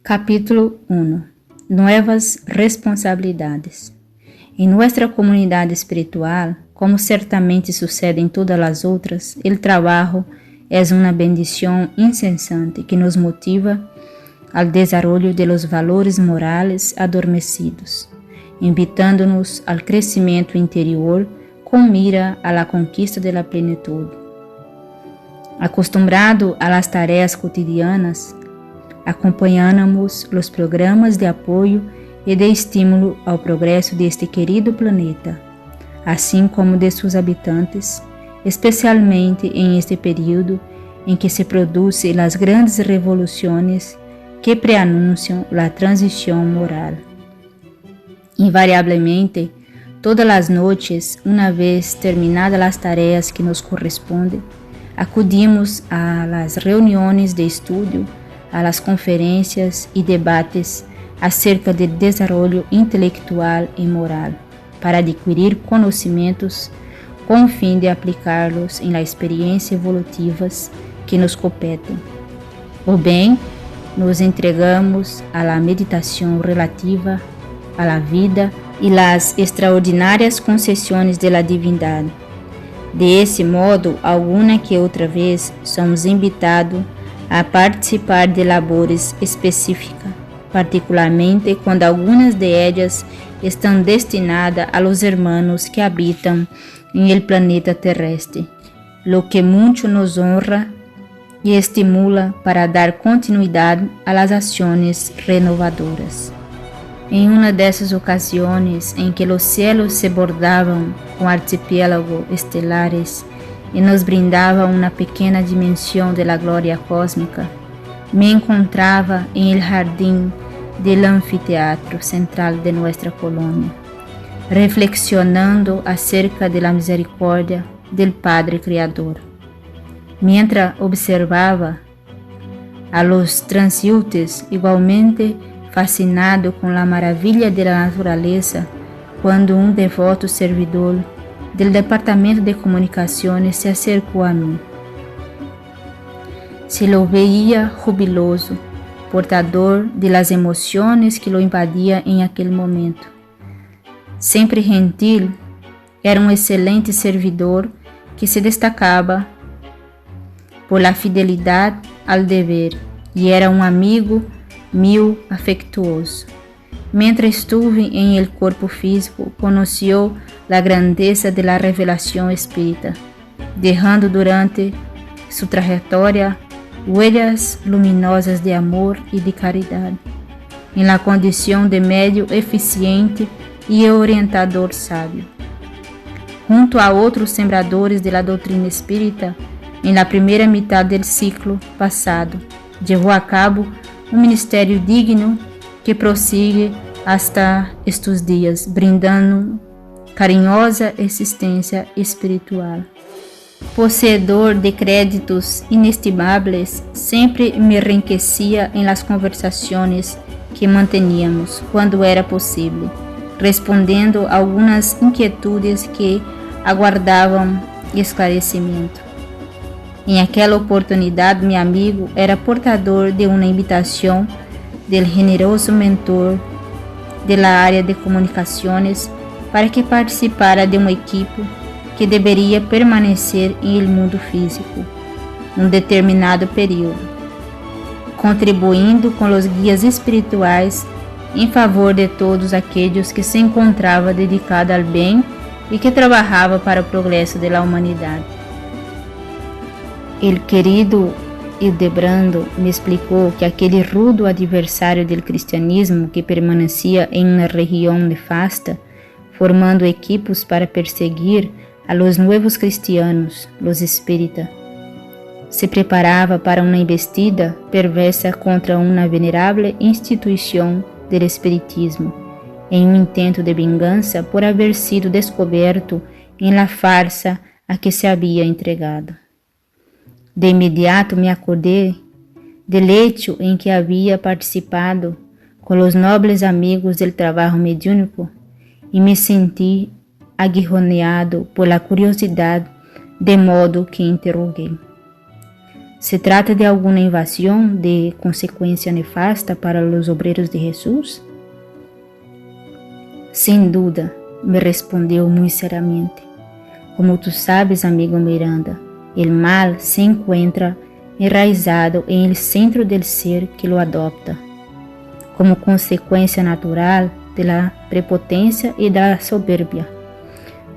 Capítulo 1. Nuevas responsabilidades. Em nossa comunidade espiritual, como certamente sucede em todas as outras, o trabalho é uma bendição incessante que nos motiva ao desenvolvimento de los valores morales adormecidos, invitando-nos ao crescimento interior com mira a la conquista de la plenitud. Acostumbrado a las tareas cotidianas, acompanhamos os programas de apoio e de estímulo ao progresso deste querido planeta, assim como de seus habitantes, especialmente em este período em que se produzem as grandes revoluções que preanunciam a transição moral. Invariablemente, todas as noites, uma vez terminadas as tarefas que nos correspondem, acudimos a las reuniões de estudo, a las conferências e debates acerca do desenvolvimento intelectual e moral, para adquirir conhecimentos com o fim de aplicá-los em la experiência evolutivas que nos competem. Ou bem, nos entregamos à la meditação relativa à la vida e las extraordinárias concessões de la divindade. De esse modo, alguma que outra vez somos invitados a participar de labores específicas, particularmente quando algumas de ellas estão destinadas a los hermanos que habitam em el planeta terrestre, lo que muito nos honra e estimula para dar continuidade a las ações renovadoras. Em uma dessas ocasiões em que os céus se bordavam com archipiélagos estelares e nos brindavam uma pequena dimensão de la glória cósmica, me encontrava em el jardín del anfiteatro central de nuestra colônia, reflexionando acerca de la misericórdia del Padre Criador. Mientras observava a los transeúntes igualmente fascinado com la maravilha de la natureza, quando um devoto servidor del Departamento de Comunicações se acercou a mim. Se lo veía jubiloso, portador de las emociones que lo invadía en aquel momento. Sempre gentil, era um excelente servidor que se destacava por la fidelidade al dever e era um amigo meu afectuoso. Mientras estuve em el corpo físico, conoció la grandeza de la revelación espírita, dejando durante su trayectoria huellas luminosas de amor y de caridad, en la condición de medio eficiente y orientador sabio. Junto a outros sembradores de la doutrina espírita, en la primera mitad del ciclo pasado, llevó a cabo um ministério digno que prosigue hasta estes dias, brindando carinhosa existência espiritual. Possuidor de créditos inestimáveis, sempre me enriquecia em las conversações que manteníamos, quando era possível, respondendo a algumas inquietudes que aguardavam esclarecimento. Em aquela oportunidade, meu amigo era portador de uma invitação del generoso mentor de la área de comunicações para que participara de uma equipe que deveria permanecer em el mundo físico um determinado período, contribuindo com os guias espirituais em favor de todos aqueles que se encontravam dedicados ao bem e que trabalhavam para o progresso da humanidade. El querido Hildebrando me explicou que aquele rudo adversário do cristianismo que permanecia em uma região nefasta, formando equipos para perseguir a los nuevos cristianos, los espíritas, se preparava para uma investida perversa contra uma venerável instituição do espiritismo, em um intento de vingança por haver sido descoberto em la farsa a que se havia entregado. De imediato me acordei del hecho em que havia participado com os nobres amigos del trabalho mediúnico e me senti aguijoneado por la curiosidade, de modo que interroguei: ¿Se trata de alguna invasión de consecuencia nefasta para los obreros de Jesús? Sin duda, me respondió muy seriamente. Como tú sabes, amigo Miranda, el mal se encuentra enraizado en el centro del ser que lo adopta, como consecuencia natural de la prepotencia y de la soberbia,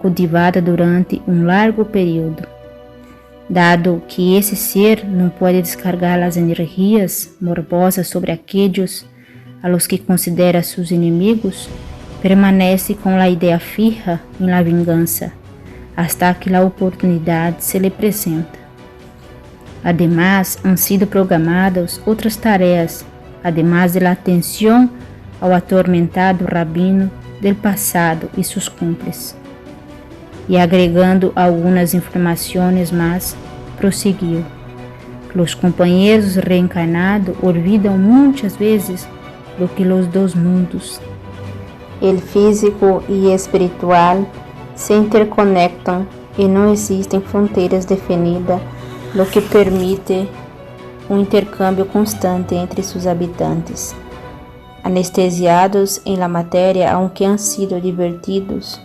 cultivada durante un largo período. Dado que esse ser não pode descargar as energias morbosas sobre aqueles a los que considera seus inimigos, permanece com a ideia fija em la vingança, hasta que a oportunidade se lhe apresenta. Además, han sido programadas outras tarefas, además de la atenção ao atormentado rabino del passado e seus cúmplices. E agregando algumas informações mais, prosseguiu. Os companheiros reencarnados olvidam muitas vezes do que os dois mundos, o físico e espiritual, se interconectam e não existem fronteiras definidas, o que permite intercâmbio constante entre seus habitantes. Anestesiados em la matéria, aunque han sido divertidos,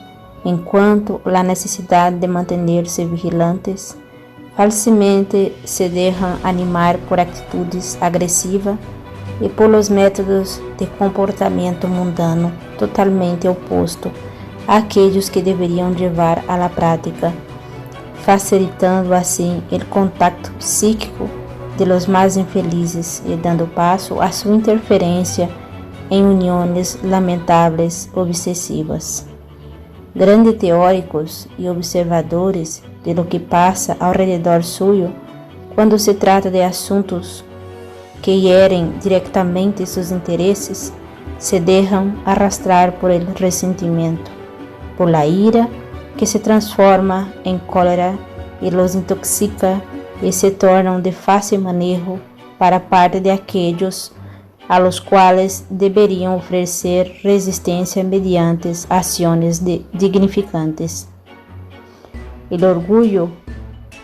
enquanto a necessidade de manter-se vigilantes, falsamente se deixam animar por atitudes agressivas e por los métodos de comportamento mundano totalmente oposto àqueles que deveriam levar à la prática, facilitando assim o contato psíquico de los mais infelizes e dando passo à sua interferência em uniões lamentáveis obsessivas. Grandes teóricos e observadores de lo que passa ao redor suyo, quando se trata de assuntos que hierem diretamente seus interesses, se deixam arrastrar por el ressentimento, por la ira que se transforma em cólera e los intoxica e se tornam de fácil manejo para parte de aqueles a los quais deveriam oferecer resistência mediante ações dignificantes. El orgullo,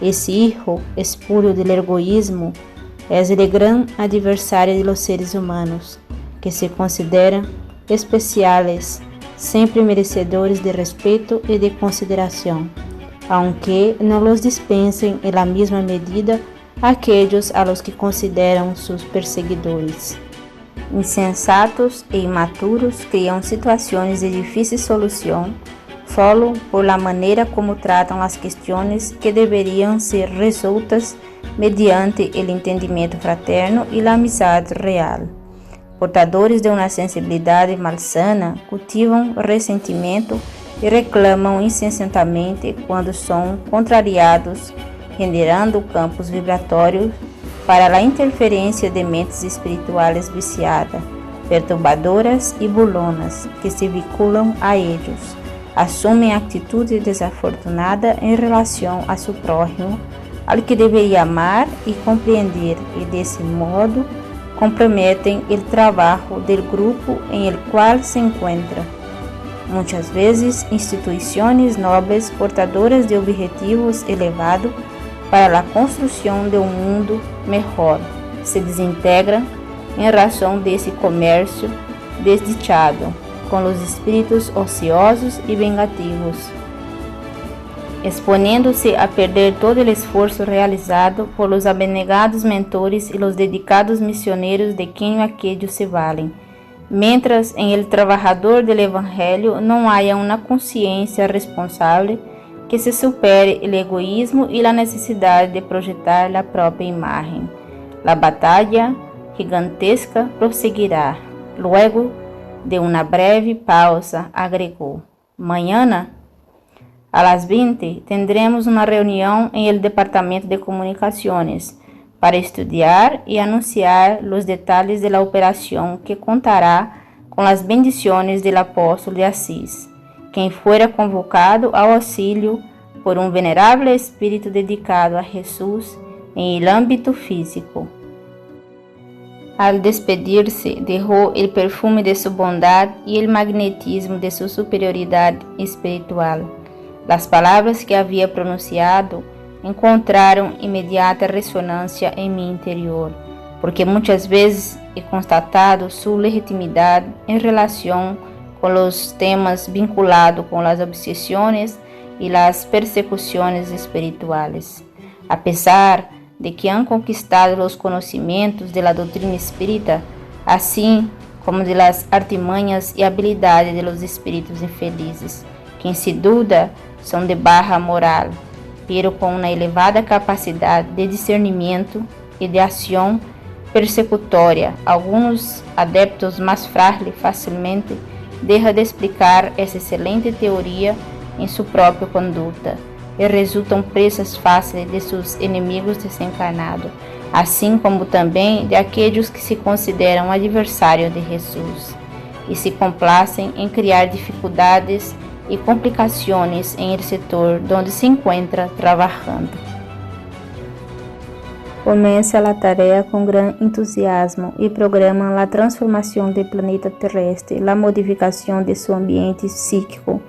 esse hijo espúrio del egoísmo, é o gran adversário de los seres humanos, que se consideram especiales, sempre merecedores de respeto e de consideração, aunque não los dispensen en la misma medida aqueles a los que consideram seus perseguidores. Insensatos e imaturos criam situações de difícil solução solo por la maneira como tratam as questões que deveriam ser resoltas mediante o entendimento fraterno e a amizade real. Portadores de uma sensibilidade malsana cultivam ressentimento e reclamam incessantemente quando são contrariados, generando campos vibratórios para a interferência de mentes espirituais viciadas, perturbadoras e bulonas que se vinculam a eles, assumem atitude desafortunada em relação a seu próximo, ao que deveria amar e compreender, e desse modo comprometem o trabalho do grupo em el qual se encontra. Muitas vezes, instituições nobres portadoras de objetivos elevados para a construção de um mundo melhor se desintegram em razão desse comércio desdichado com os espíritos ociosos e vengativos, exponendo-se a perder todo o esforço realizado por los abnegados mentores e los dedicados missioneiros de quem aqueles se valem, mientras em el trabajador del evangelho não haya uma consciência responsável que se supere o egoísmo e a necessidade de projetar a própria imagem. A batalha gigantesca prosseguirá. Luego de uma breve pausa, agregou: Mañana, a las 20, tendremos uma reunião em el Departamento de Comunicações para estudar e anunciar os detalhes de la operação que contará com as bendições del apóstolo de Assis, quem fuera convocado ao auxílio por um venerável espírito dedicado a Jesus em el âmbito físico. Al despedir-se, dejó el perfume de su bondad y el magnetismo de su superioridad espiritual. Las palabras que había pronunciado encontraram imediata ressonância em meu interior, porque muitas vezes he constatado sua legitimidade em relação com os temas vinculados com as obsesiones e as persecuções espirituais. A pesar de que han conquistado os conhecimentos da doutrina espírita, assim como de las artimanhas e habilidades de los espíritos infelizes, que sem dúvida são de barra moral, pero com uma elevada capacidade de discernimento e de ação persecutória. Alguns adeptos mais frágeis facilmente deixam de explicar essa excelente teoria em sua própria conduta e resultam presas fáceis de seus inimigos desencarnados, assim como também de aqueles que se consideram adversários de Jesus e se complacem em criar dificuldades e complicações em el setor onde se encontra trabalhando. Começa a tarefa com gran entusiasmo e programa a transformação do planeta terrestre, a modificação de seu ambiente psíquico.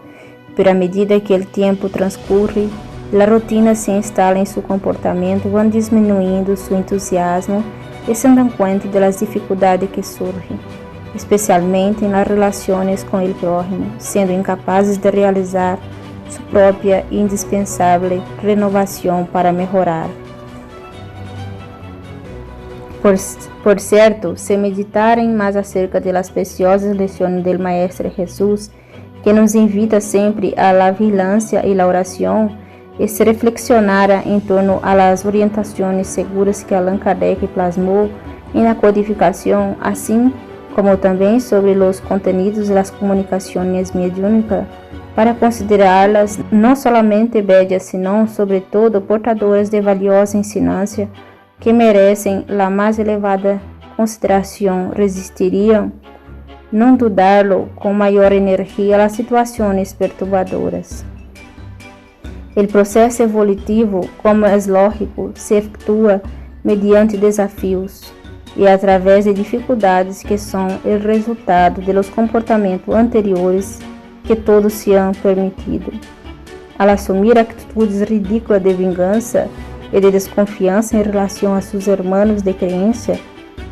Pero a medida que o tempo transcorre, a rotina se instala em seu comportamento, vão diminuindo seu entusiasmo e se dão conta das dificuldades que surgem, especialmente nas relações com o próximo, sendo incapazes de realizar sua própria e indispensável renovação para melhorar. Por certo, se meditarem mais acerca das preciosas lições do Maestro Jesus, que nos invita sempre a la vigilância e la oração, e se reflexionara em torno a las orientações seguras que Allan Kardec plasmou na codificação, assim como também sobre os contenidos das comunicações mediúnicas, para considerá-las não somente bellas, senão, sobretudo, portadoras de valiosa ensinância que merecem a mais elevada consideração, resistiriam, não dudarlo, com maior energia às situações perturbadoras. O processo evolutivo, como é lógico, se efetua mediante desafios e através de dificuldades que são o resultado dos comportamentos anteriores que todos se han permitido. Al assumir atitudes ridículas de vingança e de desconfiança em relação a seus irmãos de crença,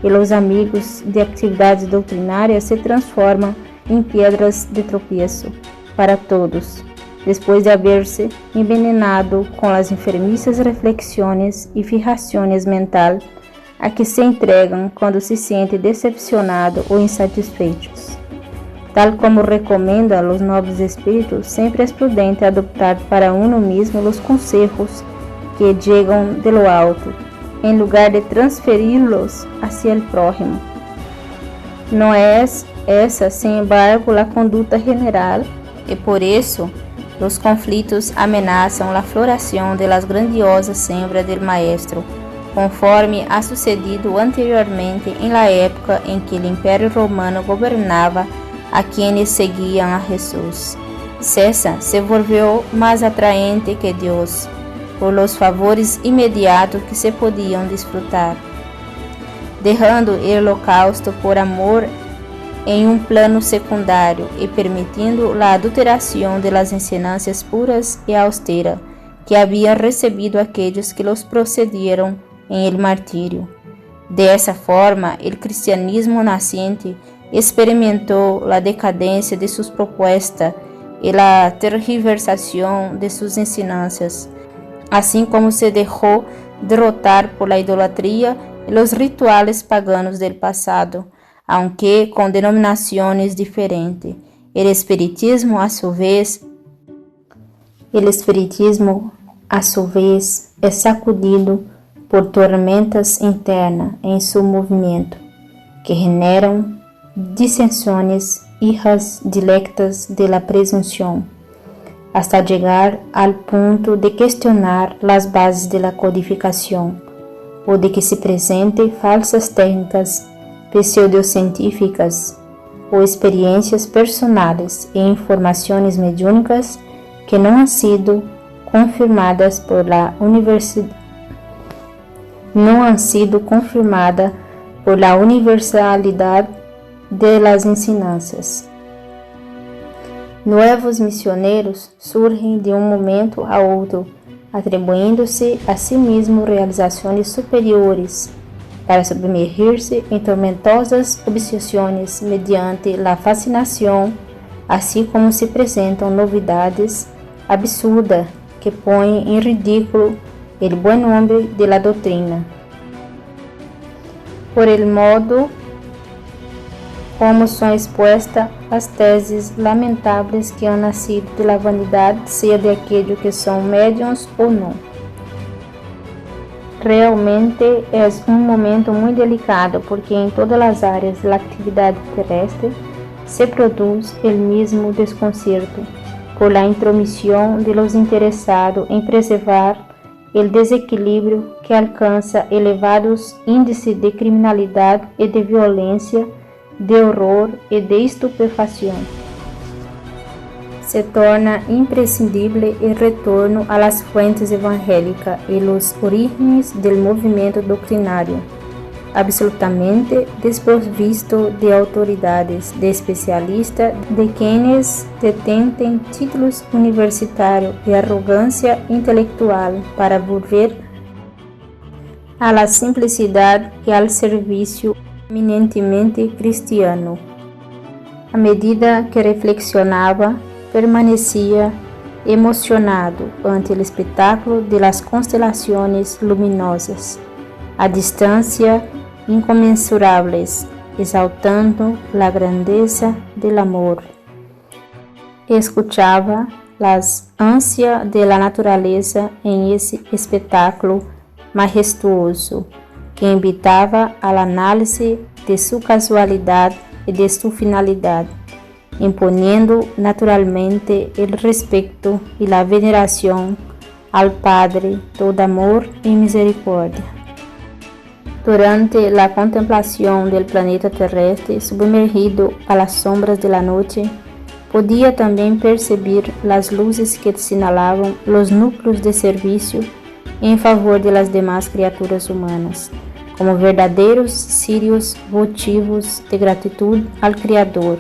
e os amigos de atividades doutrinárias se transformam em pedras de tropeço para todos, depois de haver-se envenenado com as enfermizas reflexões e fijações mentais a que se entregam quando se sentem decepcionados ou insatisfeitos. Tal como recomenda os nobres espíritos, sempre é prudente adoptar para uno mesmo os conselhos que chegam de lo alto, em lugar de transferi-los hacia el prójimo. Não é essa, sin embargo, a conduta general, e por isso os conflitos ameaçam a floração de las grandiosas sembras del Maestro, conforme ha sucedido anteriormente em la época em que o Império Romano governava a quienes seguiam a Jesus. César se volvió mais atraente que Deus, por los favores imediatos que se podiam desfrutar, deixando o holocausto por amor em um plano secundário e permitindo a adulteração de las ensinanças puras e austeras que haviam recebido aqueles que los procederam em el martírio. Dessa forma, o cristianismo nasciente experimentou a decadência de suas propostas e a tergiversação de suas ensinanças, assim como se deixou derrotar por la idolatria e os rituales paganos del passado, aunque com denominações diferentes. O espiritismo, a su vez, é sacudido por tormentas internas em seu movimento, que generam dissensiones hijas directas de la presunción, hasta llegar al punto de cuestionar las bases de la codificación o de que se presenten falsas técnicas pseudocientíficas o experiencias personales e informaciones mediúnicas que no han sido confirmadas por la universalidad de las ensinanças. Novos missioneiros surgem de um momento a outro atribuindo-se a si mesmo realizações superiores, para submergir-se em tormentosas obsessões mediante a fascinação, assim como se apresentam novidades absurdas que põem em ridículo o bom nome de la doutrina. Por el modo como são expostas as teses lamentáveis que han nascido de la vanidade, seja de aqueles que são médiuns ou não. Realmente é um momento muito delicado, porque em todas as áreas da atividade terrestre se produz o mesmo desconcerto por la intromissão de los interessados em preservar o desequilíbrio que alcança elevados índices de criminalidade e de violência, de horror e de estupefação. Se torna imprescindível o retorno a las fuentes evangélicas e los orígenes del movimento doutrinário, absolutamente desprovisto de autoridades, de especialistas, de quienes detenten títulos universitários e arrogância intelectual para volver a la simplicidade e al serviço eminentemente cristiano. À medida que reflexionava, permanecia emocionado ante o espetáculo de las constelações luminosas, a distância incomensurables, exaltando la grandeza del amor. Escuchava las ânsias de la naturaleza em esse espetáculo majestuoso, que invitava à análise de sua casualidade e de sua finalidade, imponiendo naturalmente el respeto y la veneración al Padre, todo amor y misericordia. Durante la contemplación del planeta terrestre submergido a las sombras de la noche, podía también percibir las luces que señalaban los núcleos de servicio en favor de las demás criaturas humanas, como verdadeiros círios votivos de gratitud al Criador.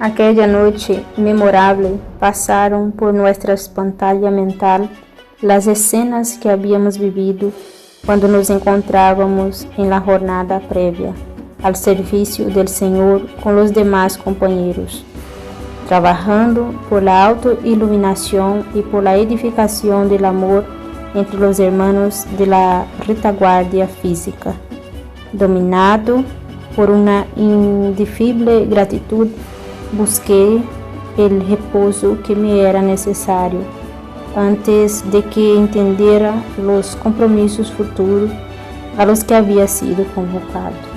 Aquella noche memorable pasaron por nuestra pantalla mental las escenas que habíamos vivido cuando nos encontrábamos en la jornada previa al servicio del Señor con los demás compañeros, trabajando por la autoiluminación y por la edificación del amor entre los hermanos de la retaguardia física. Dominado por una indecible gratitud, busqué el reposo que me era necesario antes de que entendiera los compromisos futuros a los que había sido convocado.